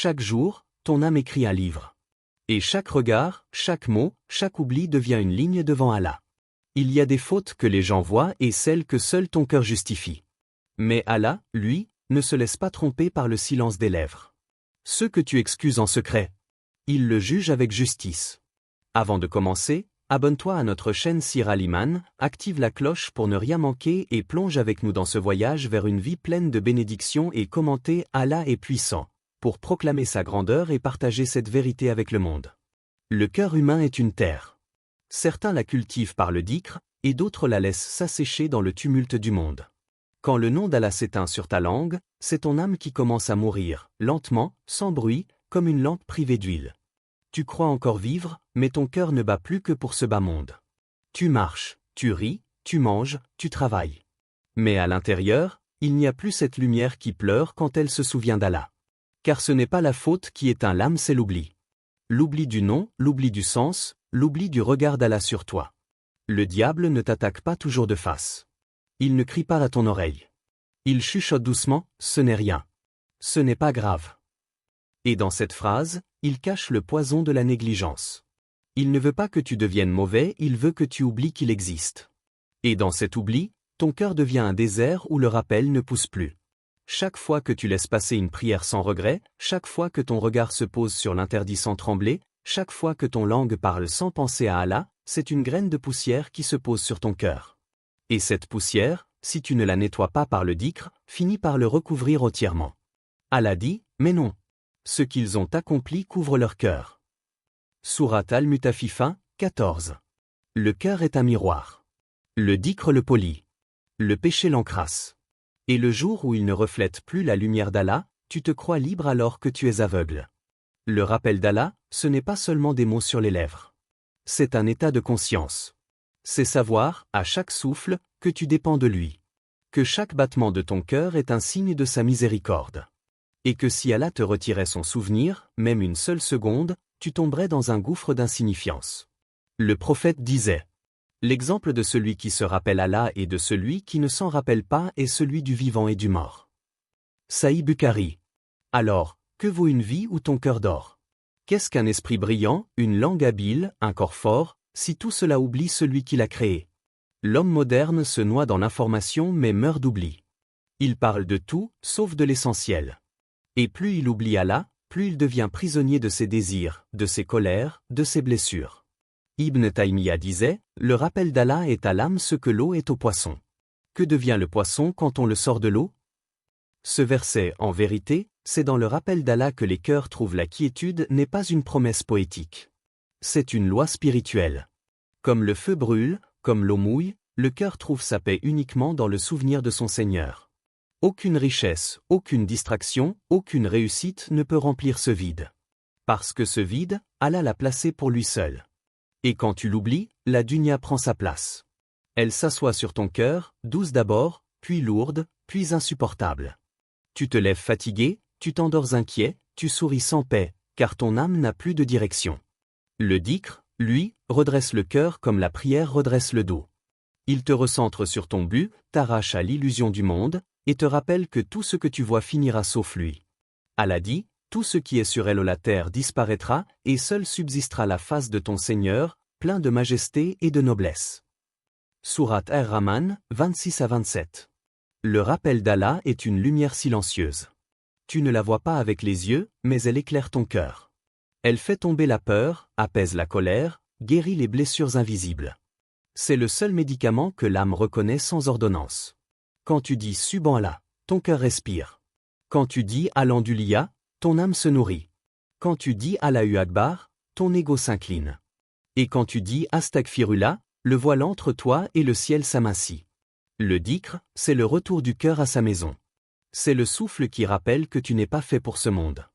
Chaque jour, ton âme écrit un livre. Et chaque regard, chaque mot, chaque oubli devient une ligne devant Allah. Il y a des fautes que les gens voient et celles que seul ton cœur justifie. Mais Allah, lui, ne se laisse pas tromper par le silence des lèvres. Ceux que tu excuses en secret, il le juge avec justice. Avant de commencer, abonne-toi à notre chaîne Sir Al-Iman, active la cloche pour ne rien manquer et plonge avec nous dans ce voyage vers une vie pleine de bénédictions et commentez Allah est puissant, pour proclamer sa grandeur et partager cette vérité avec le monde. Le cœur humain est une terre. Certains la cultivent par le dhikr, et d'autres la laissent s'assécher dans le tumulte du monde. Quand le nom d'Allah s'éteint sur ta langue, c'est ton âme qui commence à mourir, lentement, sans bruit, comme une lampe privée d'huile. Tu crois encore vivre, mais ton cœur ne bat plus que pour ce bas monde. Tu marches, tu ris, tu manges, tu travailles. Mais à l'intérieur, il n'y a plus cette lumière qui pleure quand elle se souvient d'Allah. Car ce n'est pas la faute qui éteint l'âme, c'est l'oubli. L'oubli du nom, l'oubli du sens, l'oubli du regard d'Allah sur toi. Le diable ne t'attaque pas toujours de face. Il ne crie pas à ton oreille. Il chuchote doucement, ce n'est rien. Ce n'est pas grave. Et dans cette phrase, il cache le poison de la négligence. Il ne veut pas que tu deviennes mauvais, il veut que tu oublies qu'il existe. Et dans cet oubli, ton cœur devient un désert où le rappel ne pousse plus. Chaque fois que tu laisses passer une prière sans regret, chaque fois que ton regard se pose sur l'interdit sans trembler, chaque fois que ton langue parle sans penser à Allah, c'est une graine de poussière qui se pose sur ton cœur. Et cette poussière, si tu ne la nettoies pas par le dhikr, finit par le recouvrir entièrement. Allah dit, mais non. Ce qu'ils ont accompli couvre leur cœur. Sourate Al-Mutaffifin, 14. Le cœur est un miroir. Le dhikr le polit. Le péché l'encrasse. Et le jour où il ne reflète plus la lumière d'Allah, tu te crois libre alors que tu es aveugle. Le rappel d'Allah, ce n'est pas seulement des mots sur les lèvres. C'est un état de conscience. C'est savoir, à chaque souffle, que tu dépends de lui. Que chaque battement de ton cœur est un signe de sa miséricorde. Et que si Allah te retirait son souvenir, même une seule seconde, tu tomberais dans un gouffre d'insignifiance. Le prophète disait, « L'exemple de celui qui se rappelle Allah et de celui qui ne s'en rappelle pas est celui du vivant et du mort. » Sahih Bukhari. Alors, que vaut une vie où ton cœur dort? Qu'est-ce qu'un esprit brillant, une langue habile, un corps fort, si tout cela oublie celui qui l'a créé? L'homme moderne se noie dans l'information mais meurt d'oubli. Il parle de tout, sauf de l'essentiel. Et plus il oublie Allah, plus il devient prisonnier de ses désirs, de ses colères, de ses blessures. Ibn Taymiyyah disait, « Le rappel d'Allah est à l'âme ce que l'eau est au poisson. » Que devient le poisson quand on le sort de l'eau? Ce verset, en vérité, c'est dans le rappel d'Allah que les cœurs trouvent la quiétude n'est pas une promesse poétique. C'est une loi spirituelle. Comme le feu brûle, comme l'eau mouille, le cœur trouve sa paix uniquement dans le souvenir de son Seigneur. Aucune richesse, aucune distraction, aucune réussite ne peut remplir ce vide. Parce que ce vide, Allah l'a placé pour lui seul. Et quand tu l'oublies, la dunya prend sa place. Elle s'assoit sur ton cœur, douce d'abord, puis lourde, puis insupportable. Tu te lèves fatigué, tu t'endors inquiet, tu souris sans paix, car ton âme n'a plus de direction. Le dhikr, lui, redresse le cœur comme la prière redresse le dos. Il te recentre sur ton but, t'arrache à l'illusion du monde, et te rappelle que tout ce que tu vois finira sauf lui. Allah dit, tout ce qui est sur elle ou la terre disparaîtra, et seule subsistera la face de ton Seigneur, plein de majesté et de noblesse. Sourate Ar-Rahman, 26 à 27. Le rappel d'Allah est une lumière silencieuse. Tu ne la vois pas avec les yeux, mais elle éclaire ton cœur. Elle fait tomber la peur, apaise la colère, guérit les blessures invisibles. C'est le seul médicament que l'âme reconnaît sans ordonnance. Quand tu dis Subhanallah, ton cœur respire. Quand tu dis Alhamdulillah, ton âme se nourrit. Quand tu dis Allahu Akbar, ton ego s'incline. Et quand tu dis Astaghfirullah, le voile entre toi et le ciel s'amincit. Le dhikr, c'est le retour du cœur à sa maison. C'est le souffle qui rappelle que tu n'es pas fait pour ce monde.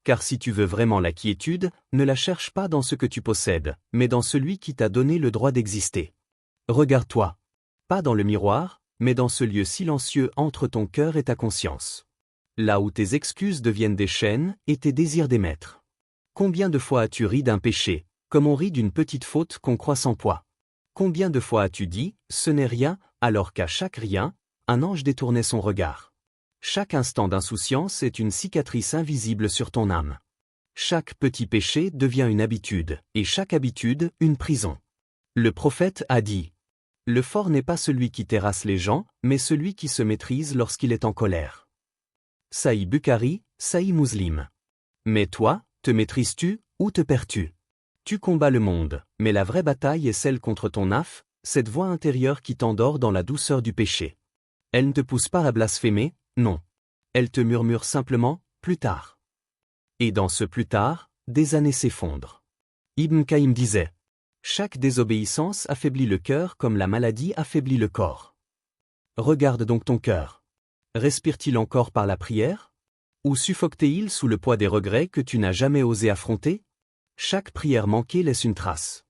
Car si tu veux vraiment la quiétude, ne la cherche pas dans ce que tu possèdes, mais dans celui qui t'a donné le droit d'exister. Regarde-toi. Pas dans le miroir, mais dans ce lieu silencieux entre ton cœur et ta conscience. Là où tes excuses deviennent des chaînes et tes désirs des maîtres. Combien de fois as-tu ri d'un péché, comme on rit d'une petite faute qu'on croit sans poids? Combien de fois as-tu dit, ce n'est rien, alors qu'à chaque rien, un ange détournait son regard? Chaque instant d'insouciance est une cicatrice invisible sur ton âme. Chaque petit péché devient une habitude, et chaque habitude, une prison. Le prophète a dit: le fort n'est pas celui qui terrasse les gens, mais celui qui se maîtrise lorsqu'il est en colère. Sahih Bukhari, Sahih Muslim. Mais toi, te maîtrises-tu, ou te perds-tu? Tu combats le monde, mais la vraie bataille est celle contre ton nafs, cette voix intérieure qui t'endort dans la douceur du péché. Elle ne te pousse pas à blasphémer, non. Elle te murmure simplement, plus tard. Et dans ce plus tard, des années s'effondrent. Ibn Qayyim disait: chaque désobéissance affaiblit le cœur comme la maladie affaiblit le corps. Regarde donc ton cœur. Respire-t-il encore par la prière? Ou suffoque-t-il sous le poids des regrets que tu n'as jamais osé affronter? Chaque prière manquée laisse une trace.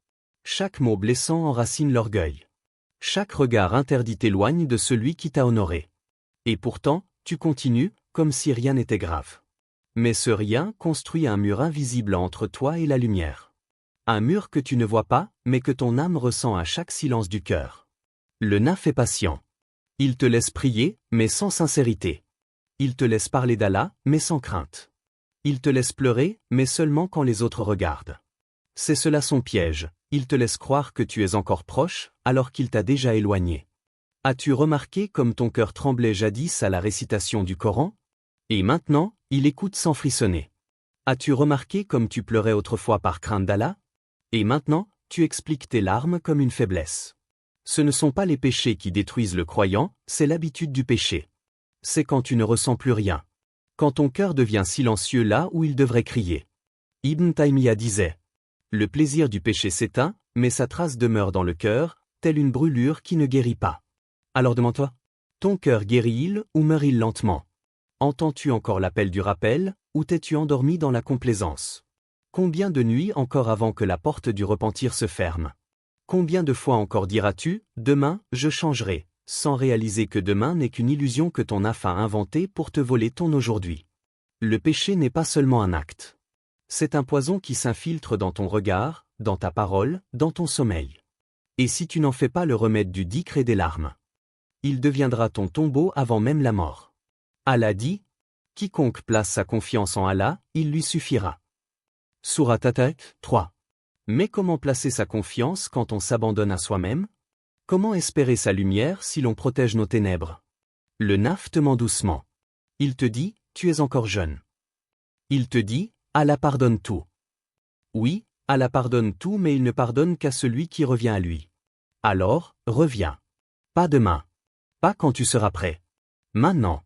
Chaque mot blessant enracine l'orgueil. Chaque regard interdit t'éloigne de celui qui t'a honoré. Et pourtant, tu continues, comme si rien n'était grave. Mais ce rien construit un mur invisible entre toi et la lumière. Un mur que tu ne vois pas, mais que ton âme ressent à chaque silence du cœur. Le naf est patient. Il te laisse prier, mais sans sincérité. Il te laisse parler d'Allah, mais sans crainte. Il te laisse pleurer, mais seulement quand les autres regardent. C'est cela son piège, il te laisse croire que tu es encore proche, alors qu'il t'a déjà éloigné. As-tu remarqué comme ton cœur tremblait jadis à la récitation du Coran? Et maintenant, il écoute sans frissonner. As-tu remarqué comme tu pleurais autrefois par crainte d'Allah? Et maintenant, tu expliques tes larmes comme une faiblesse. Ce ne sont pas les péchés qui détruisent le croyant, c'est l'habitude du péché. C'est quand tu ne ressens plus rien. Quand ton cœur devient silencieux là où il devrait crier. Ibn Taymiyyah disait: le plaisir du péché s'éteint, mais sa trace demeure dans le cœur, telle une brûlure qui ne guérit pas. Alors demande-toi, ton cœur guérit-il ou meurt-il lentement? Entends-tu encore l'appel du rappel, ou t'es-tu endormi dans la complaisance? Combien de nuits encore avant que la porte du repentir se ferme? Combien de fois encore diras-tu, demain, je changerai, sans réaliser que demain n'est qu'une illusion que ton naf a inventée pour te voler ton aujourd'hui? Le péché n'est pas seulement un acte. C'est un poison qui s'infiltre dans ton regard, dans ta parole, dans ton sommeil. Et si tu n'en fais pas le remède du dhikr et des larmes, il deviendra ton tombeau avant même la mort. Allah dit: quiconque place sa confiance en Allah, il lui suffira. Surat At-Tak 3. Mais comment placer sa confiance quand on s'abandonne à soi-même? Comment espérer sa lumière si l'on protège nos ténèbres? Le naf te ment doucement. Il te dit: tu es encore jeune. Il te dit: Allah pardonne tout. Oui, Allah pardonne tout, mais il ne pardonne qu'à celui qui revient à lui. Alors, reviens. Pas demain. Pas quand tu seras prêt. Maintenant.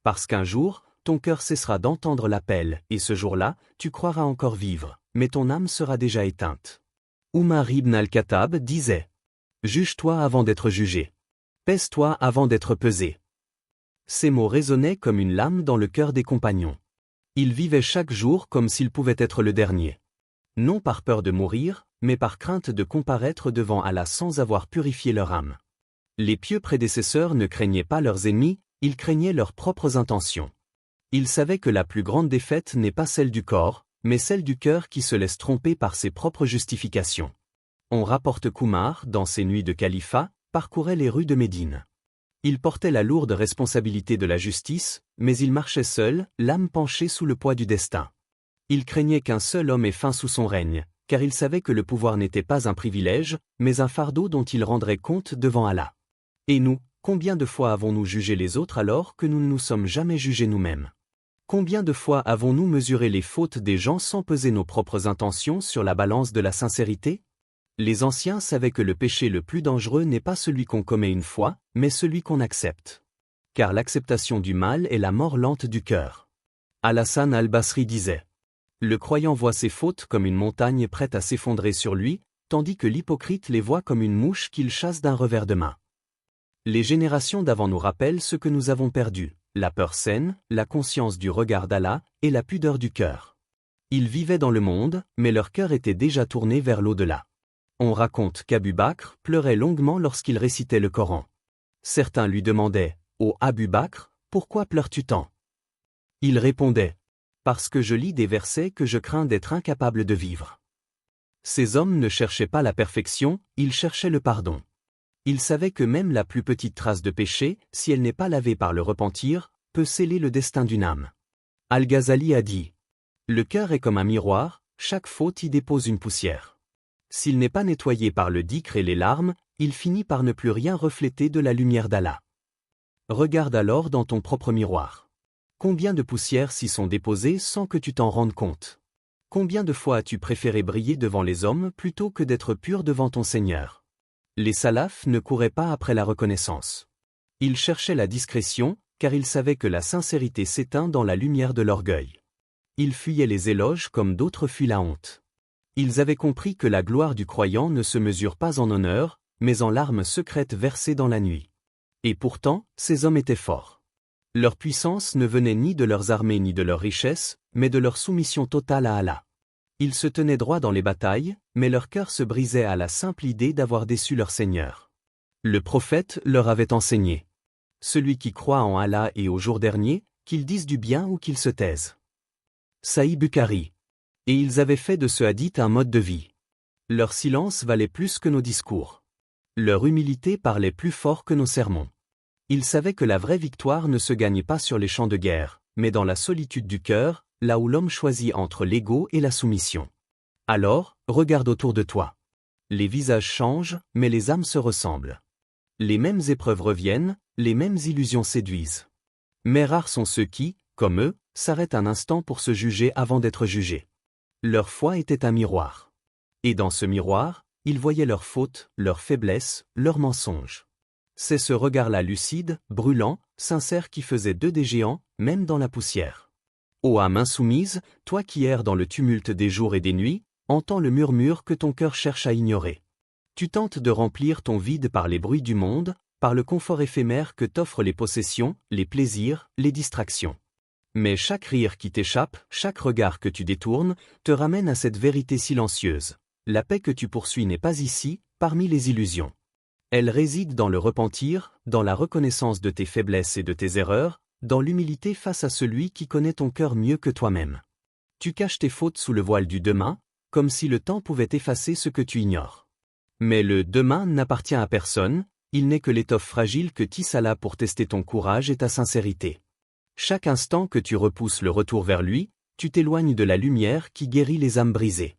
Parce qu'un jour, ton cœur cessera d'entendre l'appel, et ce jour-là, tu croiras encore vivre, mais ton âme sera déjà éteinte. Umar ibn al-Khattab disait: juge-toi avant d'être jugé. Pèse-toi avant d'être pesé. Ces mots résonnaient comme une lame dans le cœur des compagnons. Ils vivaient chaque jour comme s'il pouvait être le dernier. Non par peur de mourir, mais par crainte de comparaître devant Allah sans avoir purifié leur âme. Les pieux prédécesseurs ne craignaient pas leurs ennemis, ils craignaient leurs propres intentions. Ils savaient que la plus grande défaite n'est pas celle du corps, mais celle du cœur qui se laisse tromper par ses propres justifications. On rapporte qu'Oumar, dans ses nuits de califat, parcourait les rues de Médine. Il portait la lourde responsabilité de la justice, mais il marchait seul, l'âme penchée sous le poids du destin. Il craignait qu'un seul homme ait faim sous son règne, car il savait que le pouvoir n'était pas un privilège, mais un fardeau dont il rendrait compte devant Allah. Et nous, combien de fois avons-nous jugé les autres alors que nous ne nous sommes jamais jugés nous-mêmes? Combien de fois avons-nous mesuré les fautes des gens sans peser nos propres intentions sur la balance de la sincérité? Les anciens savaient que le péché le plus dangereux n'est pas celui qu'on commet une fois, mais celui qu'on accepte. Car l'acceptation du mal est la mort lente du cœur. Al-Hassan al-Basri disait: le croyant voit ses fautes comme une montagne prête à s'effondrer sur lui, tandis que l'hypocrite les voit comme une mouche qu'il chasse d'un revers de main. Les générations d'avant nous rappellent ce que nous avons perdu, la peur saine, la conscience du regard d'Allah, et la pudeur du cœur. Ils vivaient dans le monde, mais leur cœur était déjà tourné vers l'au-delà. On raconte qu'Abu Bakr pleurait longuement lorsqu'il récitait le Coran. Certains lui demandaient: ô Abu Bakr, pourquoi pleures-tu tant? Il répondait: parce que je lis des versets que je crains d'être incapable de vivre. Ces hommes ne cherchaient pas la perfection, ils cherchaient le pardon. Ils savaient que même la plus petite trace de péché, si elle n'est pas lavée par le repentir, peut sceller le destin d'une âme. Al-Ghazali a dit: le cœur est comme un miroir, chaque faute y dépose une poussière. S'il n'est pas nettoyé par le dhikr et les larmes, il finit par ne plus rien refléter de la lumière d'Allah. Regarde alors dans ton propre miroir. Combien de poussières s'y sont déposées sans que tu t'en rendes compte? Combien de fois as-tu préféré briller devant les hommes plutôt que d'être pur devant ton Seigneur? Les salafs ne couraient pas après la reconnaissance. Ils cherchaient la discrétion, car ils savaient que la sincérité s'éteint dans la lumière de l'orgueil. Ils fuyaient les éloges comme d'autres fuient la honte. Ils avaient compris que la gloire du croyant ne se mesure pas en honneur, mais en larmes secrètes versées dans la nuit. Et pourtant, ces hommes étaient forts. Leur puissance ne venait ni de leurs armées ni de leurs richesses, mais de leur soumission totale à Allah. Ils se tenaient droit dans les batailles, mais leur cœur se brisait à la simple idée d'avoir déçu leur Seigneur. Le prophète leur avait enseigné: celui qui croit en Allah et au jour dernier, qu'il dise du bien ou qu'il se taise. Sahih Bukhari. Et ils avaient fait de ce hadith un mode de vie. Leur silence valait plus que nos discours. Leur humilité parlait plus fort que nos sermons. Ils savaient que la vraie victoire ne se gagne pas sur les champs de guerre, mais dans la solitude du cœur, là où l'homme choisit entre l'ego et la soumission. Alors, regarde autour de toi. Les visages changent, mais les âmes se ressemblent. Les mêmes épreuves reviennent, les mêmes illusions séduisent. Mais rares sont ceux qui, comme eux, s'arrêtent un instant pour se juger avant d'être jugés. Leur foi était un miroir. Et dans ce miroir, ils voyaient leurs fautes, leurs faiblesses, leurs mensonges. C'est ce regard-là lucide, brûlant, sincère qui faisait d'eux des géants, même dans la poussière. Ô âme insoumise, toi qui erres dans le tumulte des jours et des nuits, entends le murmure que ton cœur cherche à ignorer. Tu tentes de remplir ton vide par les bruits du monde, par le confort éphémère que t'offrent les possessions, les plaisirs, les distractions. Mais chaque rire qui t'échappe, chaque regard que tu détournes, te ramène à cette vérité silencieuse. La paix que tu poursuis n'est pas ici, parmi les illusions. Elle réside dans le repentir, dans la reconnaissance de tes faiblesses et de tes erreurs, dans l'humilité face à celui qui connaît ton cœur mieux que toi-même. Tu caches tes fautes sous le voile du demain, comme si le temps pouvait effacer ce que tu ignores. Mais le demain n'appartient à personne, il n'est que l'étoffe fragile que tisse Allah pour tester ton courage et ta sincérité. Chaque instant que tu repousses le retour vers lui, tu t'éloignes de la lumière qui guérit les âmes brisées.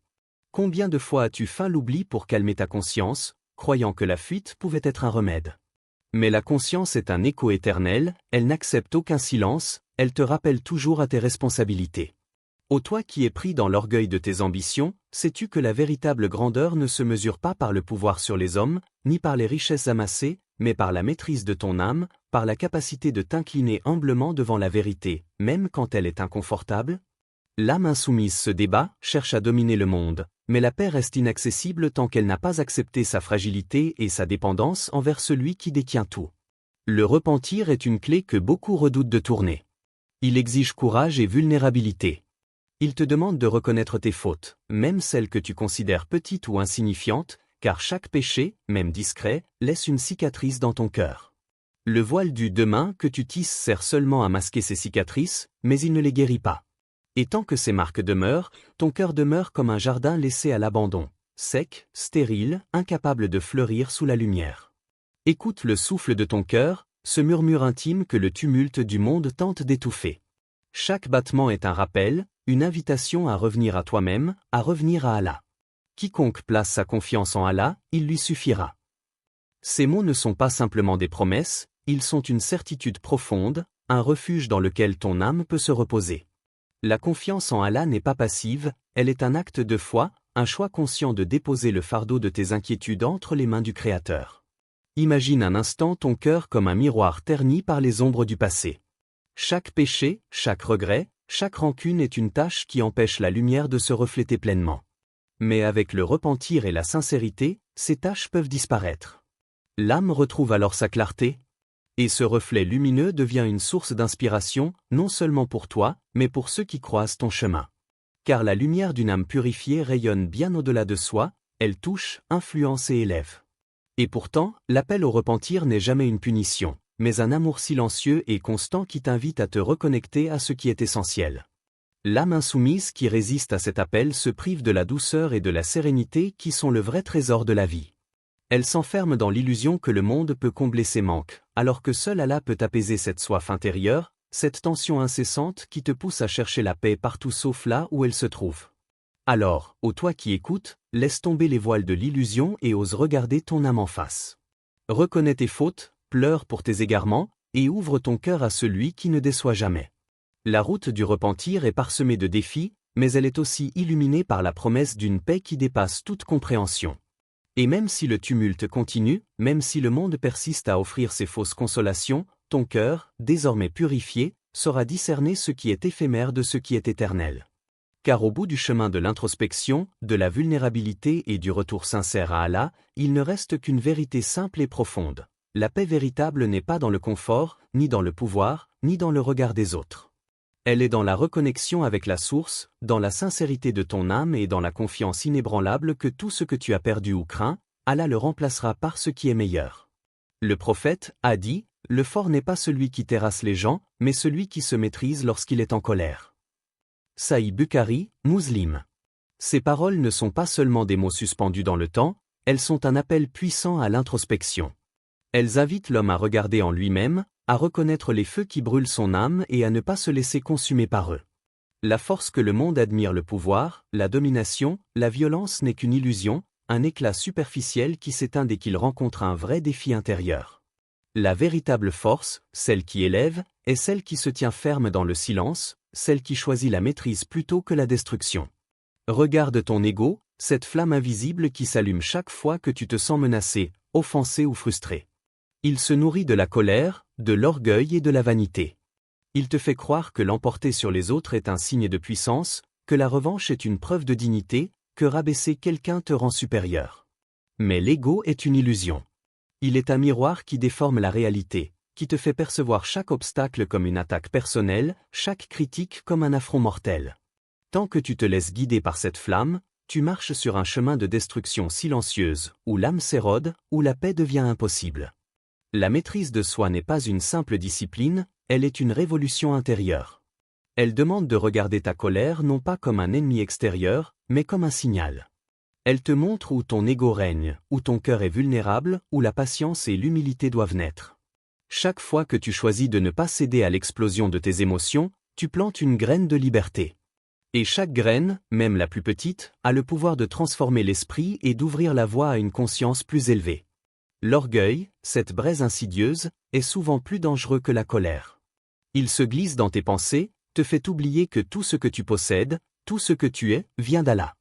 Combien de fois as-tu feint l'oubli pour calmer ta conscience, croyant que la fuite pouvait être un remède? Mais la conscience est un écho éternel, elle n'accepte aucun silence, elle te rappelle toujours à tes responsabilités. Ô toi qui es pris dans l'orgueil de tes ambitions, sais-tu que la véritable grandeur ne se mesure pas par le pouvoir sur les hommes, ni par les richesses amassées, mais par la maîtrise de ton âme, par la capacité de t'incliner humblement devant la vérité, même quand elle est inconfortable? L'âme insoumise se débat, cherche à dominer le monde, mais la paix reste inaccessible tant qu'elle n'a pas accepté sa fragilité et sa dépendance envers celui qui détient tout. Le repentir est une clé que beaucoup redoutent de tourner. Il exige courage et vulnérabilité. Il te demande de reconnaître tes fautes, même celles que tu considères petites ou insignifiantes, car chaque péché, même discret, laisse une cicatrice dans ton cœur. Le voile du demain que tu tisses sert seulement à masquer ces cicatrices, mais il ne les guérit pas. Et tant que ces marques demeurent, ton cœur demeure comme un jardin laissé à l'abandon, sec, stérile, incapable de fleurir sous la lumière. Écoute le souffle de ton cœur, ce murmure intime que le tumulte du monde tente d'étouffer. Chaque battement est un rappel, une invitation à revenir à toi-même, à revenir à Allah. Quiconque place sa confiance en Allah, il lui suffira. Ces mots ne sont pas simplement des promesses, ils sont une certitude profonde, un refuge dans lequel ton âme peut se reposer. La confiance en Allah n'est pas passive, elle est un acte de foi, un choix conscient de déposer le fardeau de tes inquiétudes entre les mains du Créateur. Imagine un instant ton cœur comme un miroir terni par les ombres du passé. Chaque péché, chaque regret, chaque rancune est une tache qui empêche la lumière de se refléter pleinement. Mais avec le repentir et la sincérité, ces taches peuvent disparaître. L'âme retrouve alors sa clarté. Et ce reflet lumineux devient une source d'inspiration, non seulement pour toi, mais pour ceux qui croisent ton chemin. Car la lumière d'une âme purifiée rayonne bien au-delà de soi, elle touche, influence et élève. Et pourtant, l'appel au repentir n'est jamais une punition, mais un amour silencieux et constant qui t'invite à te reconnecter à ce qui est essentiel. L'âme insoumise qui résiste à cet appel se prive de la douceur et de la sérénité qui sont le vrai trésor de la vie. Elle s'enferme dans l'illusion que le monde peut combler ses manques, alors que seul Allah peut apaiser cette soif intérieure, Cette tension incessante qui te pousse à chercher la paix partout sauf là où elle se trouve. Alors, ô toi qui écoutes, laisse tomber les voiles de l'illusion et ose regarder ton âme en face. Reconnais tes fautes, pleure pour tes égarements, et ouvre ton cœur à celui qui ne déçoit jamais. La route du repentir est parsemée de défis, mais elle est aussi illuminée par la promesse d'une paix qui dépasse toute compréhension. Et même si le tumulte continue, même si le monde persiste à offrir ses fausses consolations, ton cœur, désormais purifié, saura discerner ce qui est éphémère de ce qui est éternel. Car au bout du chemin de l'introspection, de la vulnérabilité et du retour sincère à Allah, il ne reste qu'une vérité simple et profonde. La paix véritable n'est pas dans le confort, ni dans le pouvoir, ni dans le regard des autres. Elle est dans la reconnexion avec la source, dans la sincérité de ton âme et dans la confiance inébranlable que tout ce que tu as perdu ou craint, Allah le remplacera par ce qui est meilleur. Le prophète a dit, « Le fort n'est pas celui qui terrasse les gens, mais celui qui se maîtrise lorsqu'il est en colère. » Sahih Bukhari, Muslim. Ces paroles ne sont pas seulement des mots suspendus dans le temps, elles sont un appel puissant à l'introspection. Elles invitent l'homme à regarder en lui-même, à reconnaître les feux qui brûlent son âme et à ne pas se laisser consumer par eux. La force que le monde admire, le pouvoir, la domination, la violence n'est qu'une illusion, un éclat superficiel qui s'éteint dès qu'il rencontre un vrai défi intérieur. La véritable force, celle qui élève, est celle qui se tient ferme dans le silence, celle qui choisit la maîtrise plutôt que la destruction. Regarde ton ego, cette flamme invisible qui s'allume chaque fois que tu te sens menacé, offensé ou frustré. Il se nourrit de la colère, de l'orgueil et de la vanité. Il te fait croire que l'emporter sur les autres est un signe de puissance, que la revanche est une preuve de dignité, que rabaisser quelqu'un te rend supérieur. Mais l'ego est une illusion. Il est un miroir qui déforme la réalité, qui te fait percevoir chaque obstacle comme une attaque personnelle, chaque critique comme un affront mortel. Tant que tu te laisses guider par cette flamme, tu marches sur un chemin de destruction silencieuse, où l'âme s'érode, où la paix devient impossible. La maîtrise de soi n'est pas une simple discipline, elle est une révolution intérieure. Elle demande de regarder ta colère non pas comme un ennemi extérieur, mais comme un signal. Elle te montre où ton ego règne, où ton cœur est vulnérable, où la patience et l'humilité doivent naître. Chaque fois que tu choisis de ne pas céder à l'explosion de tes émotions, tu plantes une graine de liberté. Et chaque graine, même la plus petite, a le pouvoir de transformer l'esprit et d'ouvrir la voie à une conscience plus élevée. L'orgueil, cette braise insidieuse, est souvent plus dangereux que la colère. Il se glisse dans tes pensées, te fait oublier que tout ce que tu possèdes, tout ce que tu es, vient d'Allah.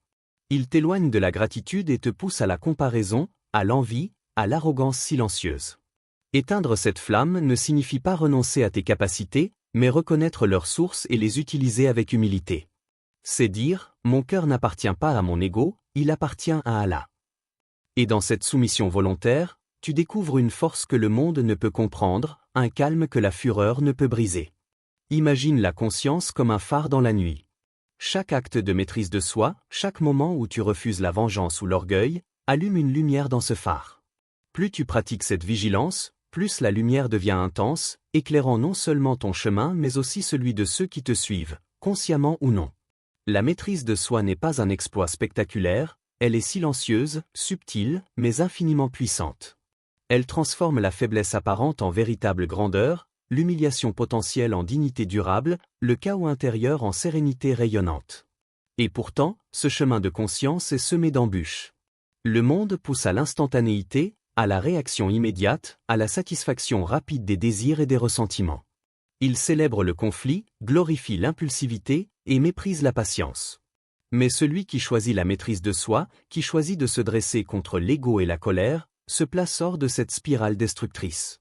Il t'éloigne de la gratitude et te pousse à la comparaison, à l'envie, à l'arrogance silencieuse. Éteindre cette flamme ne signifie pas renoncer à tes capacités, mais reconnaître leur source et les utiliser avec humilité. C'est dire, mon cœur n'appartient pas à mon ego, il appartient à Allah. Et dans cette soumission volontaire, tu découvres une force que le monde ne peut comprendre, un calme que la fureur ne peut briser. Imagine la conscience comme un phare dans la nuit. Chaque acte de maîtrise de soi, chaque moment où tu refuses la vengeance ou l'orgueil, allume une lumière dans ce phare. Plus tu pratiques cette vigilance, plus la lumière devient intense, éclairant non seulement ton chemin mais aussi celui de ceux qui te suivent, consciemment ou non. La maîtrise de soi n'est pas un exploit spectaculaire, elle est silencieuse, subtile, mais infiniment puissante. Elle transforme la faiblesse apparente en véritable grandeur, l'humiliation potentielle en dignité durable, le chaos intérieur en sérénité rayonnante. Et pourtant, ce chemin de conscience est semé d'embûches. Le monde pousse à l'instantanéité, à la réaction immédiate, à la satisfaction rapide des désirs et des ressentiments. Il célèbre le conflit, glorifie l'impulsivité et méprise la patience. Mais celui qui choisit la maîtrise de soi, qui choisit de se dresser contre l'ego et la colère, se place hors de cette spirale destructrice.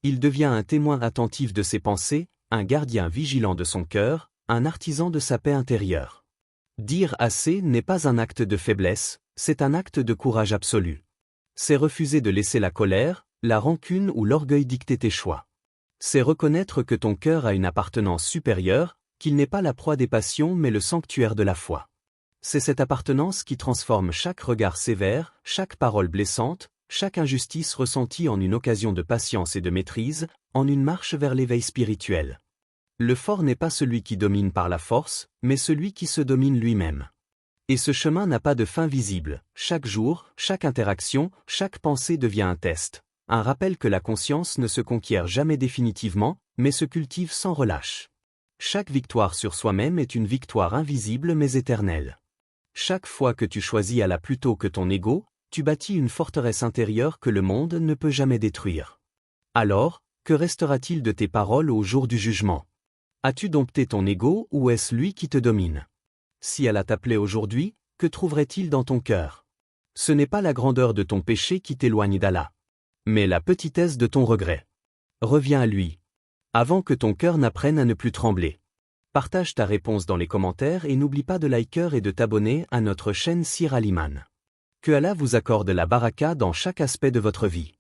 Il devient un témoin attentif de ses pensées, un gardien vigilant de son cœur, un artisan de sa paix intérieure. Dire assez n'est pas un acte de faiblesse, c'est un acte de courage absolu. C'est refuser de laisser la colère, la rancune ou l'orgueil dicter tes choix. C'est reconnaître que ton cœur a une appartenance supérieure, qu'il n'est pas la proie des passions mais le sanctuaire de la foi. C'est cette appartenance qui transforme chaque regard sévère, chaque parole blessante, chaque injustice ressentie en une occasion de patience et de maîtrise, en une marche vers l'éveil spirituel. Le fort n'est pas celui qui domine par la force, mais celui qui se domine lui-même. Et ce chemin n'a pas de fin visible. Chaque jour, chaque interaction, chaque pensée devient un test. Un rappel que la conscience ne se conquiert jamais définitivement, mais se cultive sans relâche. Chaque victoire sur soi-même est une victoire invisible mais éternelle. Chaque fois que tu choisis Allah plutôt que ton ego, tu bâtis une forteresse intérieure que le monde ne peut jamais détruire. Alors, que restera-t-il de tes paroles au jour du jugement? As-tu dompté ton ego ou est-ce lui qui te domine? Si Allah t'appelait aujourd'hui, que trouverait-il dans ton cœur? Ce n'est pas la grandeur de ton péché qui t'éloigne d'Allah, mais la petitesse de ton regret. Reviens à lui, avant que ton cœur n'apprenne à ne plus trembler. Partage ta réponse dans les commentaires et n'oublie pas de liker et de t'abonner à notre chaîne Sir Al Iman. Que Allah vous accorde la baraka dans chaque aspect de votre vie.